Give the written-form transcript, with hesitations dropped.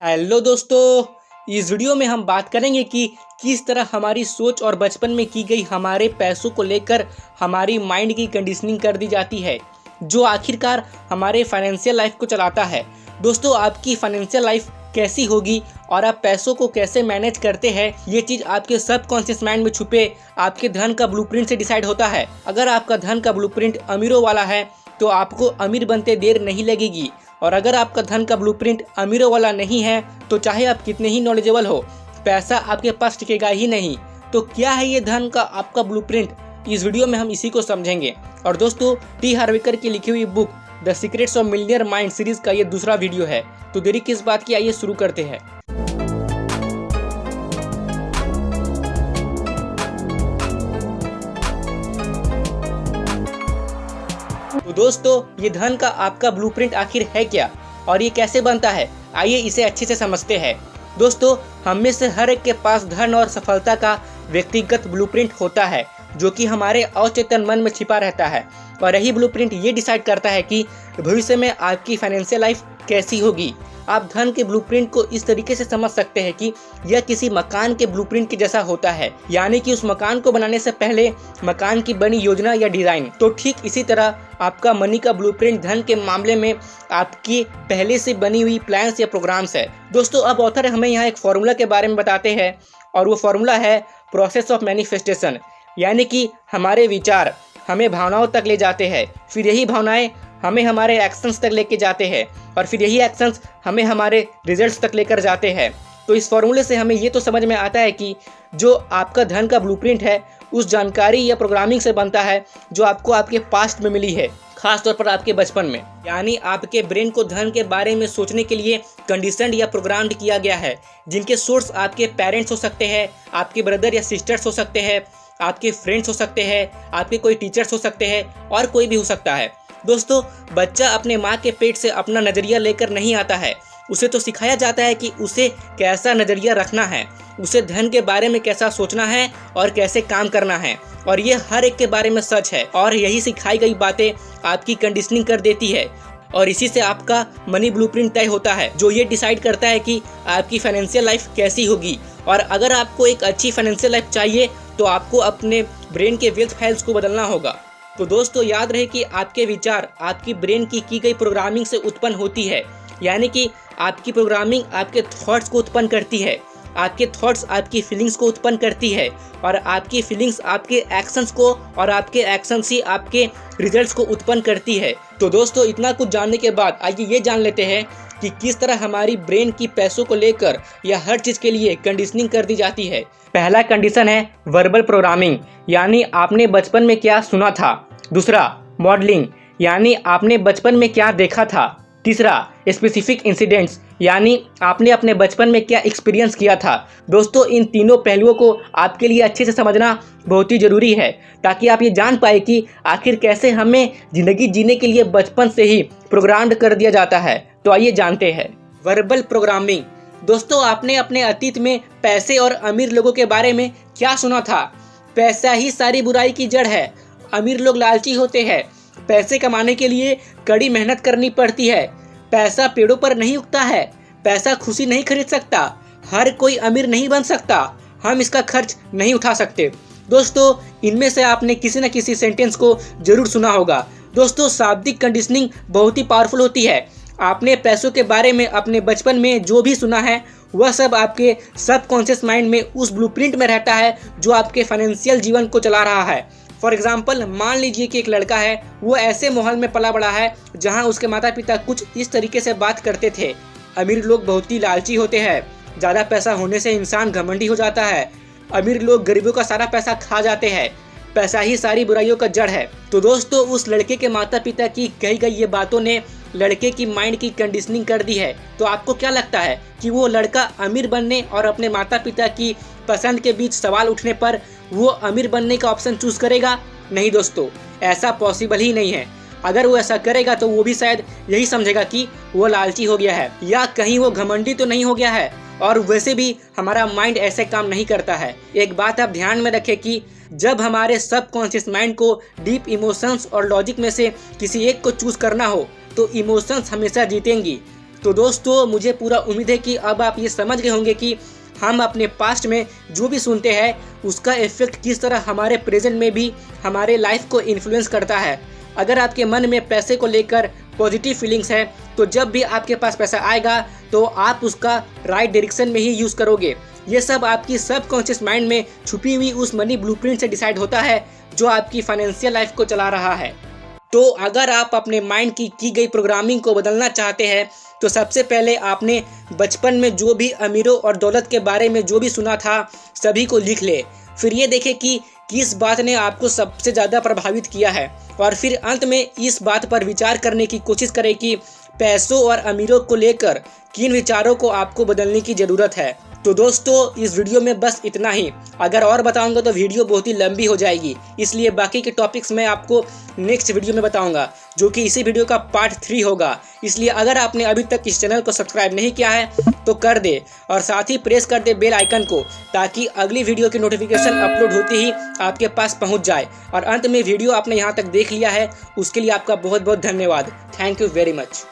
Hello दोस्तों, इस video में हम बात करेंगे कि किस तरह हमारी सोच और बचपन में की गई हमारे पैसों को लेकर हमारी माइंड की कंडीशनिंग कर दी जाती है, जो आखिरकार हमारे फाइनेंशियल लाइफ को चलाता है। दोस्तों, आपकी फाइनेंशियल लाइफ कैसी होगी और आप पैसों को कैसे मैनेज करते हैं, ये चीज़ आपके सबकॉन्शियस माइंड में छुपे आपके धन का ब्लूप्रिंट से डिसाइड होता है। अगर आपका धन का ब्लूप्रिंट अमीरों वाला है तो आपको अमीर बनते देर नहीं लगेगी, और अगर आपका धन का ब्लूप्रिंट अमीरों वाला नहीं है तो चाहे आप कितने ही नॉलेजेबल हो, पैसा आपके पास टिकेगा ही नहीं। तो क्या है ये धन का आपका ब्लूप्रिंट, इस वीडियो में हम इसी को समझेंगे। और दोस्तों, टी हार्वेकर की लिखी हुई book the secrets of millionaire mind series का ये दूसरा वीडियो है। तो देरी किस बात की, आइए शुरू करते हैं। तो दोस्तों, ये धन का आपका ब्लूप्रिंट आखिर है क्या और ये कैसे बनता है, आइए इसे अच्छे से समझते हैं। दोस्तों, हम में से हर एक के पास धन और सफलता का व्यक्तिगत ब्लूप्रिंट होता है, जो कि हमारे अवचेतन मन में छिपा रहता है। और यही ब्लूप्रिंट ये डिसाइड करता है कि भविष्य में आपकी फाइनेंशियल लाइफ कैसी होगी। आप धन के ब्लूप्रिंट को इस तरीके से समझ सकते हैं कि यह किसी मकान के ब्लूप्रिंट के जैसा होता है, यानी कि उस मकान को बनाने से पहले मकान की बनी योजना या डिजाइन। तो ठीक इसी तरह आपका मनी का ब्लूप्रिंट धन के मामले में आपकी पहले से बनी हुई प्लान्स या प्रोग्राम्स है। दोस्तों, अब ऑथर हमें यहाँ एक फॉर्मूला के बारे में बताते हैं, और वो फॉर्मूला है प्रोसेस ऑफ मैनिफेस्टेशन। यानी कि हमारे विचार हमें भावनाओं तक ले जाते हैं, फिर यही भावनाएं हमें हमारे एक्शंस तक लेके जाते हैं, और फिर यही एक्शंस हमें हमारे रिजल्ट्स तक लेकर जाते हैं। तो इस फॉर्मूले से हमें ये तो समझ में आता है कि जो आपका धन का ब्लूप्रिंट है उस जानकारी या प्रोग्रामिंग से बनता है जो आपको आपके पास्ट में मिली है, खास तौर पर आपके बचपन में। यानी आपके ब्रेन को धन के बारे में सोचने के लिए कंडीशनड या प्रोग्राम्ड किया गया है, जिनके सोर्स आपके पेरेंट्स हो सकते हैं, आपके ब्रदर या सिस्टर्स हो सकते हैं, आपके फ्रेंड्स हो सकते हैं, आपके कोई टीचर्स हो सकते हैं, और कोई भी हो सकता है। दोस्तों, बच्चा अपने माँ के पेट से अपना नज़रिया लेकर नहीं आता है, उसे तो सिखाया जाता है कि उसे कैसा नज़रिया रखना है, उसे धन के बारे में कैसा सोचना है और कैसे काम करना है। और ये हर एक के बारे में सच है, और यही सिखाई गई बातें आपकी कंडीशनिंग कर देती है, और इसी से आपका मनी ब्लूप्रिंट तय होता है, जो ये डिसाइड करता है कि आपकी फाइनेंशियल लाइफ कैसी होगी। और अगर आपको एक अच्छी फाइनेंशियल लाइफ चाहिए तो आपको अपने ब्रेन के वेल्थ फाइल्स को बदलना होगा। तो दोस्तों, याद रहे कि आपके विचार आपकी ब्रेन की गई प्रोग्रामिंग से उत्पन्न होती है, यानी कि आपकी प्रोग्रामिंग आपके थॉट्स को उत्पन्न करती है, आपके थॉट्स आपकी फीलिंग्स को उत्पन्न करती है, और आपकी फीलिंग्स आपके एक्शंस को, और आपके एक्शंस ही आपके रिजल्ट्स को उत्पन्न करती है। तो दोस्तों, इतना कुछ जानने के बाद आइए ये जान लेते हैं कि किस तरह हमारी ब्रेन की पैसों को लेकर या हर चीज़ के लिए कंडीशनिंग कर दी जाती है। पहला कंडीशन है वर्बल प्रोग्रामिंग, यानी आपने बचपन में क्या सुना था। दूसरा, मॉडलिंग, यानी आपने बचपन में क्या देखा था। तीसरा, स्पेसिफिक इंसिडेंट्स, यानी आपने अपने बचपन में क्या एक्सपीरियंस किया था। दोस्तों, इन तीनों पहलुओं को आपके लिए अच्छे से समझना बहुत ही ज़रूरी है, ताकि आप ये जान पाए कि आखिर कैसे हमें ज़िंदगी जीने के लिए बचपन से ही प्रोग्राम्ड कर दिया जाता है। तो आइए जानते हैं वर्बल प्रोग्रामिंग। दोस्तों, आपने अपने अतीत में पैसे और अमीर लोगों के बारे में क्या सुना था। पैसा ही सारी बुराई की जड़ है, अमीर लोग लालची होते हैं, पैसे कमाने के लिए कड़ी मेहनत करनी पड़ती है, पैसा पेड़ों पर नहीं उगता है, पैसा खुशी नहीं खरीद सकता, हर कोई अमीर नहीं बन सकता, हम इसका खर्च नहीं उठा सकते। दोस्तों, इनमें से आपने किसी न किसी सेंटेंस को जरूर सुना होगा। दोस्तों, शाब्दिक कंडीशनिंग बहुत ही पावरफुल होती है। आपने पैसों के बारे में अपने बचपन में जो भी सुना है वह सब आपके सबकॉन्शियस माइंड में उस ब्लूप्रिंट में रहता है जो आपके फाइनेंशियल जीवन को चला रहा है। फॉर एग्जाम्पल, मान लीजिए कि एक लड़का है, वो ऐसे माहौल में पला बड़ा है जहां उसके माता पिता कुछ इस तरीके से बात करते थे। अमीर लोग बहुत ही लालची होते हैं, ज़्यादा पैसा होने से इंसान घमंडी हो जाता है, अमीर लोग गरीबों का सारा पैसा खा जाते हैं, पैसा ही सारी बुराइयों का जड़ है। तो दोस्तों, उस लड़के के माता पिता की कही गई ये बातों ने लड़के की माइंड की कंडीशनिंग कर दी है। तो आपको क्या लगता है कि वो लड़का अमीर बनने और अपने माता पिता की पसंद के बीच सवाल उठने पर वो अमीर बनने का ऑप्शन चूज करेगा? नहीं दोस्तों, ऐसा पॉसिबल ही नहीं है। अगर वो ऐसा करेगा तो वो भी शायद यही समझेगा कि वो लालची हो गया है, या कहीं वो घमंडी तो नहीं हो गया है। और वैसे भी हमारा माइंड ऐसे काम नहीं करता है। एक बात आप ध्यान में रखें कि जब हमारे सबकॉन्शियस माइंड को डीप इमोशंस और लॉजिक में से किसी एक को चूज करना हो तो इमोशंस हमेशा जीतेंगी। तो दोस्तों मुझे पूरा उम्मीद है कि अब आप ये समझ गए होंगे कि हम अपने पास्ट में जो भी सुनते हैं उसका इफेक्ट किस तरह हमारे प्रेजेंट में भी हमारे लाइफ को इन्फ्लुएंस करता है। अगर आपके मन में पैसे को लेकर पॉजिटिव फीलिंग्स है तो जब भी आपके पास पैसा आएगा तो आप उसका राइट डायरेक्शन में ही यूज़ करोगे। ये सब आपकी सबकॉन्शियस माइंड में छुपी हुई उस मनी ब्लूप्रिंट से डिसाइड होता है जो आपकी फाइनेंशियल लाइफ को चला रहा है। तो अगर आप अपने माइंड की गई प्रोग्रामिंग को बदलना चाहते हैं तो सबसे पहले आपने बचपन में जो भी अमीरों और दौलत के बारे में जो भी सुना था सभी को लिख ले। फिर ये देखें कि किस बात ने आपको सबसे ज़्यादा प्रभावित किया है और फिर अंत में इस बात पर विचार करने की कोशिश करें कि पैसों और अमीरों को लेकर किन विचारों को आपको बदलने की ज़रूरत है। तो दोस्तों इस वीडियो में बस इतना ही। अगर और बताऊंगा तो वीडियो बहुत ही लंबी हो जाएगी, इसलिए बाकी के टॉपिक्स मैं आपको नेक्स्ट वीडियो में बताऊंगा जो कि इसी वीडियो का पार्ट 3 होगा। इसलिए अगर आपने अभी तक इस चैनल को सब्सक्राइब नहीं किया है तो कर दे और साथ ही प्रेस कर दे बेल आइकन को, ताकि अगली वीडियो की नोटिफिकेशन अपलोड होते ही आपके पास पहुँच जाए। और अंत में वीडियो आपने यहाँ तक देख लिया है उसके लिए आपका बहुत बहुत धन्यवाद। Thank you very much.